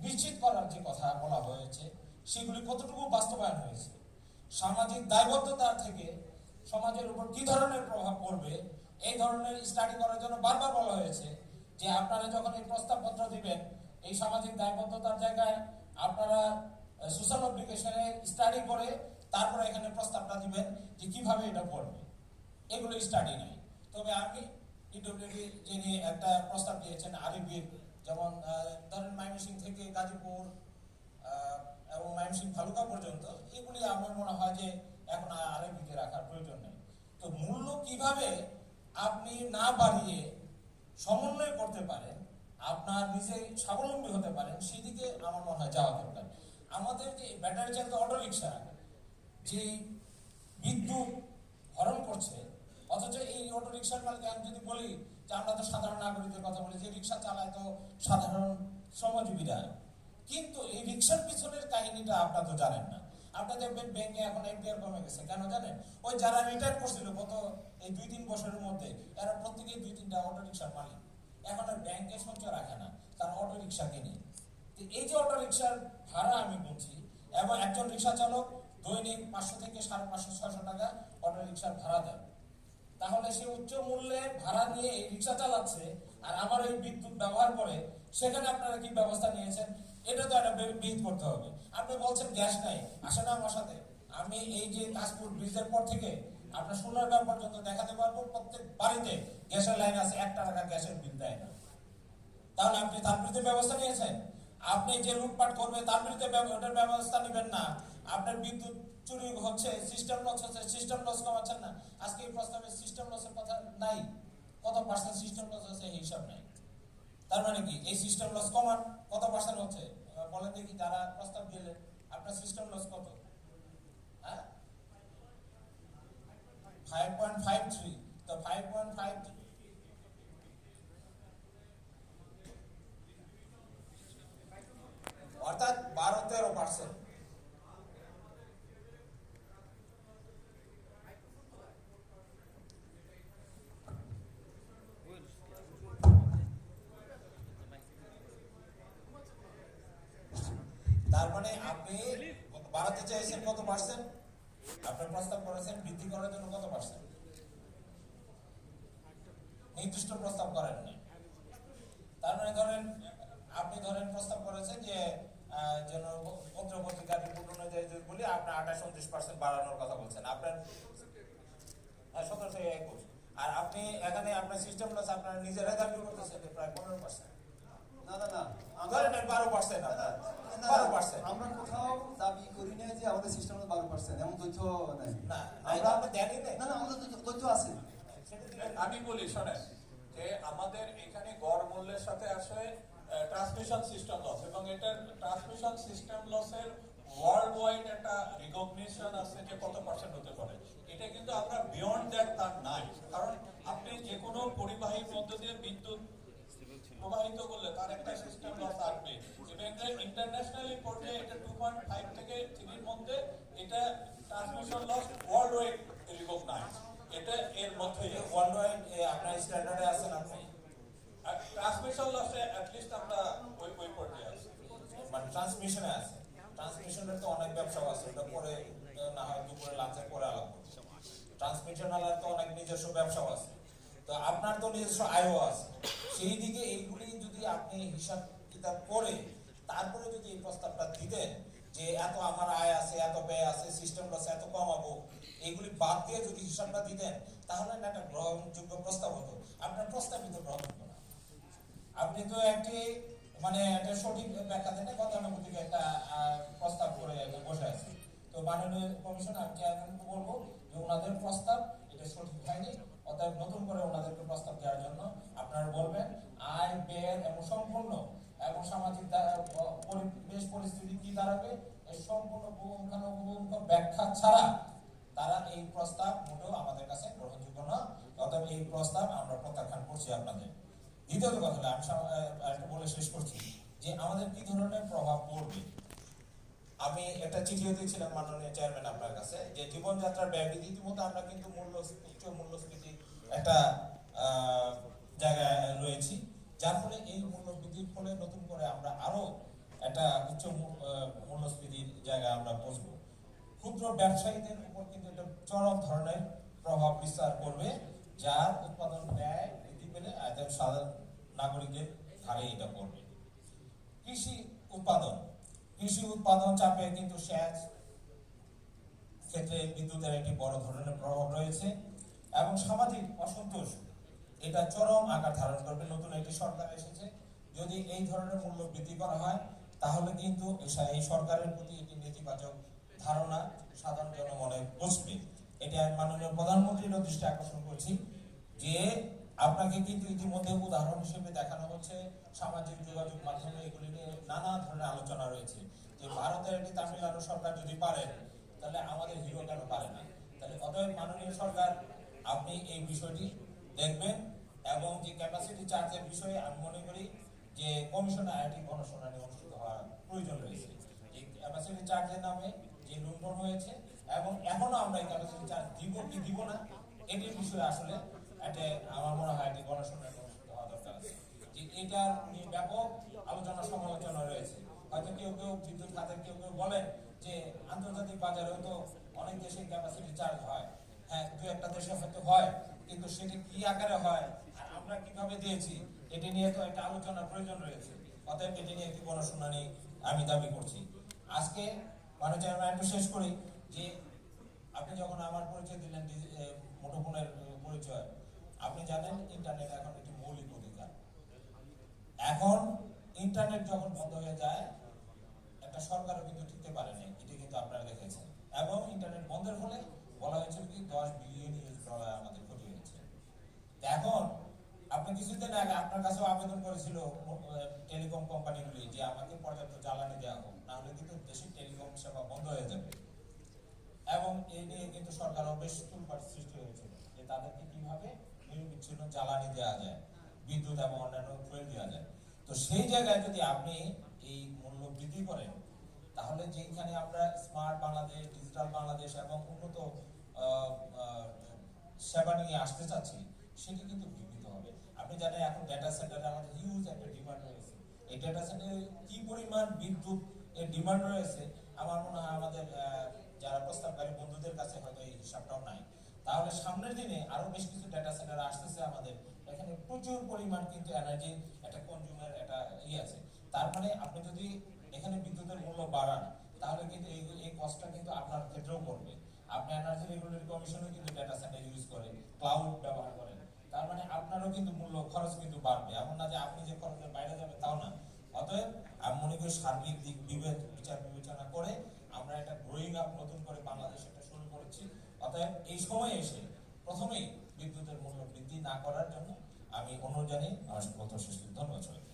নিশ্চিত করার যে কথা বলা হয়েছে সেগুলি কতটুকু বাস্তবায়ন হয়েছে, সামাজিক দায়বদ্ধতা থেকে সমাজের উপর কি ধরনের প্রভাব পড়বে এই ধরনের স্টাডি করার জন্য বারবার বলা হয়েছে যে আপনারা যখন এই প্রস্তাবপত্র দিবেন এই সামাজিক দায়বদ্ধতার জায়গায় আপনারা সোশ্যাল অ্যাপ্লিকেশনে স্টাডি করে তারপরে এখানে প্রস্তাবটা দিবেন যে কিভাবে এটা করবে। এগুলো স্টাডি নাই। তবে আমি ইডব্লিউডি যিনি একটা প্রস্তাব দিয়েছেন আরবির, যেমন ধরেন ময়মনসিংহ থেকে গাজীপুর এবং ময়মনসিংহ ভালুকা পর্যন্ত, এগুলি আমার মনে হয় যে এখন আরবিতে রাখার প্রয়োজন নেই। তো মূল্য কিভাবে আপনি না বাড়িয়ে সমন্বয় করতে পারেন, আপনার নিজে স্বাবলম্বী হতে পারেন, সেদিকে আমার মনে হয় যাওয়া দরকার। আমাদের যে ব্যাটারি চালিত অটো রিক্সা যে বিদ্যুৎ হরণ করছে, অথচ এই অটো রিক্সার মালিক আমি যদি বলি যে আমরা তো সাধারণ নাগরিকদের কথা বলি যে রিক্সা চালায় তো সাধারণ শ্রমজীবীরা, কিন্তু এই রিক্সার পিছনের কাহিনীটা আপনারা তো জানেন না। আপনারা দেখবেন ব্যাংকে এখন এফডিআর কমে গেছে, কেন জানেন? ওই যারা রিটায়ার করছিল গত এই 2-3 বছরের মধ্যে, এরা প্রত্যেকেই 2-3টা অটো রিক্সার মালিক, এখন আর ব্যাংকে সঞ্চয় রাখে না, তার অটো রিক্সা কিনে। এই যে অটো রিক্সার ভাড়া আমি বলছি, এবং একজন রিক্সা চালক দৈনিক 500 থেকে 550-600 টাকা অটো রিক্সার ভাড়া দেয়, তাহলে সে উচ্চ মূল্যে ভাড়া নিয়ে এই রিক্সা চালাচ্ছে আর আমার এই বিদ্যুৎ ব্যবহার করে, সেখানে আপনারা কি ব্যবস্থা নিয়েছেন? এটা তো একটা বিহিত করতে হবে। আপনি বলছেন গ্যাস নাই, আসে না আমার সাথে, আমি এই যে তাজপুর ব্রিজের পর থেকে আপনার সোনারগাঁও পর্যন্ত দেখাতে পারবো প্রত্যেক বাড়িতে গ্যাসের লাইন আছে, 1 টাকা গ্যাসের বিল দেয় না। তাহলে আপনি তার বিরুদ্ধে ব্যবস্থা নিয়েছেন? আপনি যে লুটপাট করবে তার বিরুদ্ধে ওটার ব্যবস্থা নেবেন না। আপনার বিদ্যুৎ চুরি হচ্ছে, সিস্টেম লস হচ্ছে, সিস্টেম লস কমাচ্ছেন না। আজকে এই প্রস্তাবে সিস্টেম লসের কথা নাই, কত পার্সেন্ট সিস্টেম লস হচ্ছে এই হিসাব নাই। তার মানে কি এই সিস্টেম লস কমান কত পার্সেন্ট হচ্ছে বলেন দেখি, যারা প্রস্তাব দিলেন আপনার সিস্টেম লস কত? হ্যাঁ, 5.53। তো 5.5 অর্থাৎ 12-13%। তার মানে আপনি বাড়াতে চাইছেন কত পার্সেন্ট? আপনার প্রস্তাব করেছেন বৃদ্ধি করার জন্য কত পার্সেন্ট? নির্দিষ্ট প্রস্তাব করেননি। তার মানে ধরেন আপনি প্রস্তাব করেছেন যে যেন পত্র পত্রিকার রিপোর্ট অনুযায়ী যদি বলি আপনার 28-29% বাড়ানোর কথা বলছেন আপনার, 17 থেকে 21। আর আপনি এখানে আপনার সিস্টেম লস আপনার নিজেরাই দাবি করতেছেন প্রায় 15%। না না না, ধরেন 12%। 12%। আমরা কোথাও দাবি করি না যে আমাদের সিস্টেম 12%, এমন তথ্য নাই। না, আমরা জানি না, না আমাদের তথ্য আছে। আমি বলি শোনেন যে আমাদের এখানে গড় মূল্যের সাথে আসে ট্রান্সমিশন সিস্টেম লস, এবং এটার ট্রান্সমিশন সিস্টেম লসের ওয়ার্ল্ড ওয়াইড একটা রিকগনিশন আছে যে কত পার্সেন্ট হতে পারে। এটা কিন্তু আমরা বিয়ন্ড দ্যাট তার নাই, কারণ আপনি যে কোনো পরিবাহীর মধ্য দিয়ে বিদ্যুৎ প্রবাহিত করলে তার একটা সিস্টেম লস আসবে। ইন্টারন্যাশনালি পর্যায়ে এটা 2.5 থেকে 3 মধ্যে এটা transmission loss world wide recognise. এটা এর মধ্যে ওয়ার্ল্ড ওয়াইড আপনার স্ট্যান্ডার্ডে আছেন আপনি? ট্রান্সমিশন লসে অ্যাটলিস্ট আমরা ওই পর্যায়ে আছি, মানে ট্রান্সমিশনে আছে। ট্রান্সমিশনের তো অনেক ব্যবসা আছে, এটা পরে না হয় দুপুরে লাঞ্চের পরে আলাদা। ট্রান্সমিশনালের তো অনেক নিজস্ব ব্যবসাও আছে, তো আপনার তো নিজস্ব আয়ও আছে। সেই দিকে এইগুলি যদি আপনি হিসাব কিতাব করে তারপরে যদি এই প্রস্তাবটা দিতেন যে এত আমার আয় আছে, এত ব্যয় আছে, সিস্টেম লস এত কমাবো, এইগুলি বাদ দিয়ে যদি হিসাবটা দিতেন তাহলে একটা গ্রহণযোগ্য প্রস্তাব হতো। আপনার প্রস্তাবিত গ্রহণযোগ্য না। আপনি তো একটি মানে একটা সঠিক ব্যাখ্যা দেন, গতানুগতিক একটা প্রস্তাব করে বসে আছে। তো মাননীয় কমিশনার চেয়ারম্যানকে বলবো যে ওনাদের প্রস্তাব এটা সঠিক হয়নি, অতএব নতুন করে ওনাদেরকে প্রস্তাব দেওয়ার জন্য আপনারা বলবেন। আয় ব্যয় এবং সম্পূর্ণ এবং সামাজিক পরিবেশ পরিস্থিতি কি দাঁড়াবে এর সম্পূর্ণ পুঙ্খানুপুঙ্খ ব্যাখ্যা ছাড়া তারা এই প্রস্তাব মোটেও আমাদের কাছে গ্রহণযোগ্য না। অতএব এই প্রস্তাব আমরা প্রত্যাখ্যান করছি আপনাদের। দ্বিতীয়ত কথা আমি বলে শেষ করছি যে আমাদের কি ধরনের প্রভাব পড়বে। আমি একটা চিঠিও দিয়েছিলাম মাননীয় চেয়ারম্যান আপনার কাছে যে জীবনযাত্রার ব্যয়বৃদ্ধি, ইতিমধ্যে আমরা কিন্তু উচ্চ মূল্যস্ফীতি একটা জায়গায় রয়েছি, যার ফলে এই মূল্যবৃদ্ধির ফলে নতুন করে আমরা আরো একটা উচ্চ মূল্যস্ফীতির জায়গায় আমরা পৌঁছবো। ক্ষুদ্র ব্যবসায়ীদের উপর কিন্তু এটা চরম ধরনের প্রভাব বিস্তার করবে, যার উৎপাদন ব্যয় বৃদ্ধি পেলে একদম সাধারণ নাগরিকের ঘাড়ে এটা পড়বে। কৃষি উৎপাদন চাপে কিন্তু সেচ ক্ষেত্রে বিদ্যুতের একটি বড় ধরনের প্রভাব রয়েছে এবং সামাজিক অসন্তোষ এটা চরম আকার ধারণ করবে। নতুন একটি সরকার এসেছে, যদি এই ধরনের মূল্য বৃদ্ধি করা হয় তাহলে কিন্তু এই সরকারের প্রতি একটি নেতিবাচক ধারণা সাধারণ জনমনে বসবে। এটা আমি মাননীয় প্রধানমন্ত্রীর দৃষ্টি আকর্ষণ করছি যে আপনাকে কিন্তু ইতিমধ্যে উদাহরণ হিসেবে দেখানো হচ্ছে, সামাজিক যোগাযোগ মাধ্যমে এগুলি নিয়ে নানা ধরনের আলোচনা রয়েছে যে ভারতের একটি তামিলনাড়ু সরকার যদি পারে তাহলে আমাদের হিরো কেন পারে না। তাহলে অতএব মাননীয় সরকার আপনি এই বিষয়টি দেখবেন এবং যে ক্যাপাসিটি চার্জের বিষয়ে আমি মনে করি যে কমিশনে আরেকটি গণশুনানি অনুষ্ঠিত হওয়ার প্রয়োজন রয়েছে। এই ক্যাপাসিটি চার্জের নামে যে লুণ্ঠন হয়েছে এবং এখনো আমরা এই ক্যাপাসিটি চার্জ দিব কি দিব না এটির বিষয়ে আসলে একটা আমার মনে হয় একটি গণশুনানি অনুষ্ঠিত হওয়া দরকার আছে। যে এটার নিয়ে ব্যাপক আলোচনা সমালোচনা রয়েছে। হয়তো কেউ কেউ বিদ্যুৎ খাতে কেউ কেউ বলেন যে আন্তর্জাতিক বাজারেও তো অনেক দেশে ক্যাপাসিটি চার্জ হয়, হ্যাঁ দু একটা দেশে হয়তো হয়, কিন্তু সেটি কি আকারে হয় আর আমরা কিভাবে দিয়েছি এটি নিয়ে তো একটা আলোচনার প্রয়োজন রয়েছে। অতএব এটি নিয়ে একটি গণশুনানি আমি দাবি করছি। আজকে মাননীয় চেয়ারম্যান একটু শেষ করি যে আপনি যখন আমার পরিচয় দিলেন মুঠোফোনের পরিচয়, আপনি জানেন ইন্টারনেট এখন একটি মৌলিক অধিকার। এখন ইন্টারনেট যখন বন্ধ হয়ে যায় একটা সরকারও কিন্তু টিকতে পারে না, এটি কিন্তু আপনারা দেখেছেন। এবং ইন্টারনেট বন্ধের ফলে বলা হয়েছিল কি 10 বিলিয়ন ডলার আমাদের ক্ষতি হয়েছে। এখন আপনি কিছুদিন আগে আপনার কাছেও আবেদন করেছিল টেলিকম কোম্পানিগুলি যে আমাকে পর্যাপ্ত জ্বালানি দেওয়া হোক, না হলে কিন্তু দেশের টেলিকম সেবা বন্ধ হয়ে যাবে। এবং এই নিয়ে কিন্তু সরকারও বেশ তুলপাট সৃষ্টি হয়েছিল যে তাদেরকে কিভাবে নিরবিচ্ছিন্ন জ্বালানি দেওয়া যায়, বিদ্যুৎ এবং অন্যান্য ফুয়েল দেওয়া যায়। তো সেই জায়গায় যদি আপনি এই মূল্য বৃদ্ধি করেন তাহলে যেখানে আমরা স্মার্ট বাংলাদেশ, ডিজিটাল বাংলাদেশ এবং উন্নত সেবা নিয়ে আসতে চাচ্ছি সেটি কিন্তু বিঘ্নিত হবে। আপনি জানেন এখন ডেটা সেন্টারে আমাদের হিউজ একটা ডিমান্ড রয়েছে। এই ডেটা সেন্টারে কি পরিমাণ বিদ্যুৎ এর ডিমান্ড রয়েছে আমার মনে হয় আমাদের যারা প্রস্তাবকারী বন্ধুদের কাছে হয়তো এই হিসাবটাও নাই। তাহলে সামনের দিনে আরো বেশ কিছু ডেটা সেন্টার আসতেছে আমাদের এখানে, প্রচুর পরিমাণ কিন্তু এনার্জি একটা কনজিউমার একটা আছে। তার মানে আপনি যদি এখানে বিদ্যুতের মূল্য বাড়ান তাহলে কিন্তু এই কস্টটা কিন্তু আপনার ক্ষেত্রেও পড়বে। আপনি এনার্জি রেগুলেটরি কমিশনও কিন্তু ডেটা সেন্টার ইউজ করে, ক্লাউড ব্যবহার করেন, তার মানে আপনারও কিন্তু মূল্য খরচ কিন্তু বাড়বে। এমন না যে আপনি যে খরচের বাইরে যাবে তাও না। অতএব আমি মনে করি সার্বিক দিক বিচার বিবেচনা করে আমরা একটা গ্রোয়িং আপ নতুন করে বাংলাদেশ এটা শুরু করেছি। অতএব এই সময় এসে প্রথমেই বিদ্যুতের মূল্য বৃদ্ধি না করার জন্য আমি অনুরোধ জানিয়ে আমার কথা শেষ করছি। ধন্যবাদ সবাইকে।